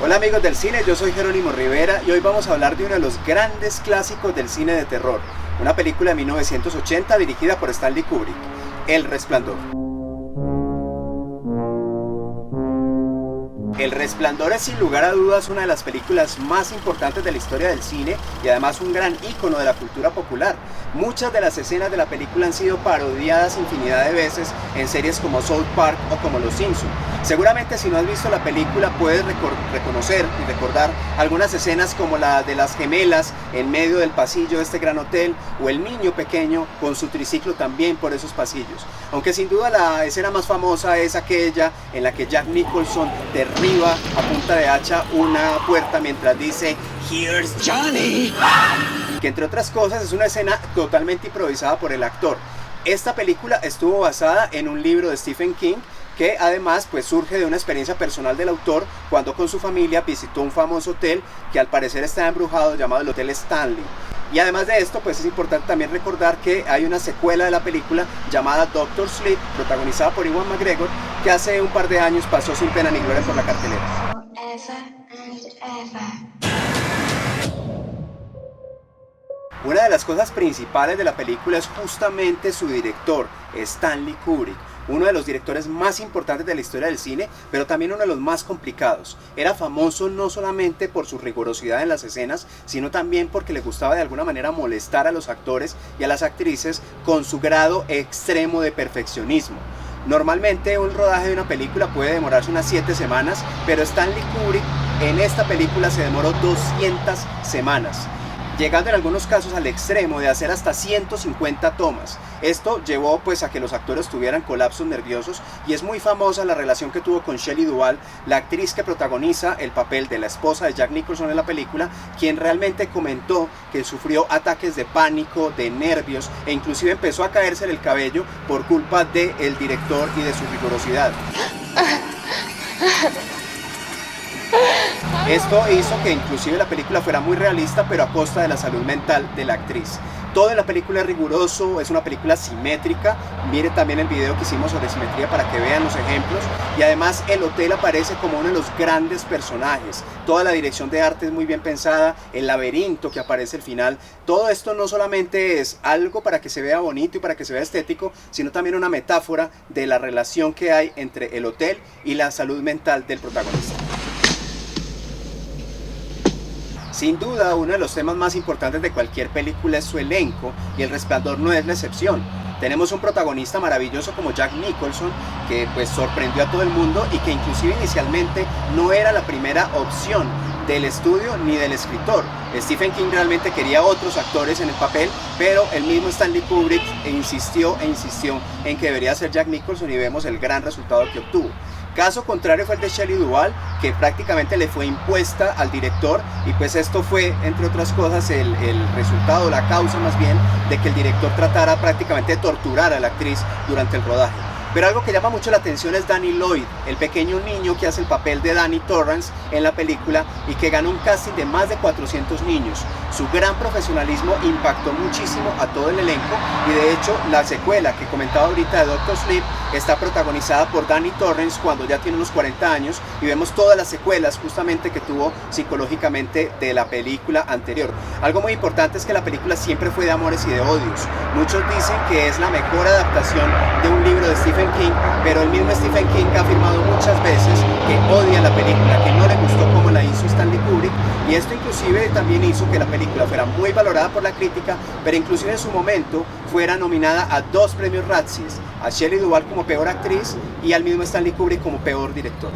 Hola amigos del cine, yo soy Jerónimo Rivera y hoy vamos a hablar de uno de los grandes clásicos del cine de terror, una película de 1980 dirigida por Stanley Kubrick, El Resplandor. El Resplandor es sin lugar a dudas una de las películas más importantes de la historia del cine y además un gran ícono de la cultura popular. Muchas de las escenas de la película han sido parodiadas infinidad de veces en series como South Park o como Los Simpson. Seguramente si no has visto la película puedes reconocer y recordar algunas escenas como la de las gemelas en medio del pasillo de este gran hotel o el niño pequeño con su triciclo también por esos pasillos. Aunque sin duda la escena más famosa es aquella en la que Jack Nicholson derriba a punta de hacha una puerta mientras dice "Here's Johnny", que entre otras cosas es una escena totalmente improvisada por el actor. Esta película estuvo basada en un libro de Stephen King que además pues surge de una experiencia personal del autor cuando con su familia visitó un famoso hotel que al parecer está embrujado llamado el Hotel Stanley. Y además de esto pues es importante también recordar que hay una secuela de la película llamada Doctor Sleep, protagonizada por Ewan McGregor, que hace un par de años pasó sin pena ni gloria por la cartelera. Una de las cosas principales de la película es justamente su director, Stanley Kubrick, uno de los directores más importantes de la historia del cine, pero también uno de los más complicados. Era famoso no solamente por su rigurosidad en las escenas, sino también porque le gustaba de alguna manera molestar a los actores y a las actrices con su grado extremo de perfeccionismo. Normalmente un rodaje de una película puede demorarse unas 7 semanas, pero Stanley Kubrick en esta película se demoró 200 semanas. Llegando en algunos casos al extremo de hacer hasta 150 tomas. Esto llevó pues a que los actores tuvieran colapsos nerviosos y es muy famosa la relación que tuvo con Shelley Duvall, la actriz que protagoniza el papel de la esposa de Jack Nicholson en la película, quien realmente comentó que sufrió ataques de pánico, de nervios e inclusive empezó a caerse el cabello por culpa del director y de su rigurosidad. Esto hizo que inclusive la película fuera muy realista, pero a costa de la salud mental de la actriz. Todo en la película es riguroso, es una película simétrica. Mire también el video que hicimos sobre simetría para que vean los ejemplos. Y además el hotel aparece como uno de los grandes personajes. Toda la dirección de arte es muy bien pensada, el laberinto que aparece al final. Todo esto no solamente es algo para que se vea bonito y para que se vea estético, sino también una metáfora de la relación que hay entre el hotel y la salud mental del protagonista. Sin duda, uno de los temas más importantes de cualquier película es su elenco, y El Resplandor no es la excepción. Tenemos un protagonista maravilloso como Jack Nicholson, que pues sorprendió a todo el mundo y que inclusive inicialmente no era la primera opción del estudio ni del escritor. Stephen King realmente quería otros actores en el papel, pero el mismo Stanley Kubrick insistió en que debería ser Jack Nicholson y vemos el gran resultado que obtuvo. Caso contrario fue el de Shelley Duvall, que prácticamente le fue impuesta al director y pues esto fue, entre otras cosas, el resultado, la causa más bien, de que el director tratara prácticamente de torturar a la actriz durante el rodaje. Pero algo que llama mucho la atención es Danny Lloyd, el pequeño niño que hace el papel de Danny Torrance en la película y que ganó un casting de más de 400 niños. Su gran profesionalismo impactó muchísimo a todo el elenco y de hecho la secuela que comentaba ahorita de Doctor Sleep está protagonizada por Danny Torrance cuando ya tiene unos 40 años y vemos todas las secuelas justamente que tuvo psicológicamente de la película anterior. Algo muy importante es que la película siempre fue de amores y de odios. Muchos dicen que es la mejor adaptación de un libro de Stephen King, pero el mismo Stephen King ha afirmado muchas veces que odia la película, que no le gustó como la hizo Stanley Kubrick, y esto inclusive también hizo que la película fuera muy valorada por la crítica, pero inclusive en su momento fuera nominada a 2 premios Razzies, a Shelley Duvall como peor actriz y al mismo Stanley Kubrick como peor director.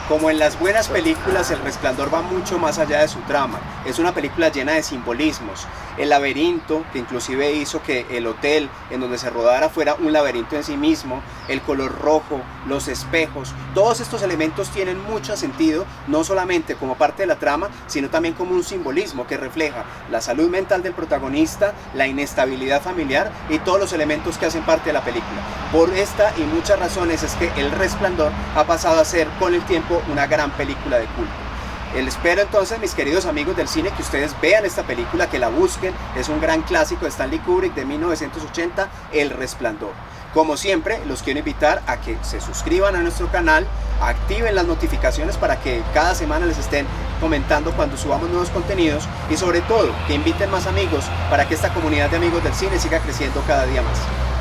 Como en las buenas películas, El Resplandor va mucho más allá de su trama. Es una película llena de simbolismos. El laberinto, que inclusive hizo que el hotel en donde se rodara fuera un laberinto en sí mismo, el color rojo, los espejos, todos estos elementos tienen mucho sentido, no solamente como parte de la trama, sino también como un simbolismo que refleja la salud mental del protagonista, la inestabilidad familiar y todos los elementos que hacen parte de la película. Por esta y muchas razones es que El Resplandor ha pasado a ser con el tiempo una gran película de culto. Espero entonces, mis queridos amigos del cine, que ustedes vean esta película, que la busquen. Es un gran clásico de Stanley Kubrick de 1980, El Resplandor. Como siempre, los quiero invitar a que se suscriban a nuestro canal, activen las notificaciones para que cada semana les estén comentando cuando subamos nuevos contenidos, y sobre todo que inviten más amigos para que esta comunidad de amigos del cine siga creciendo cada día más.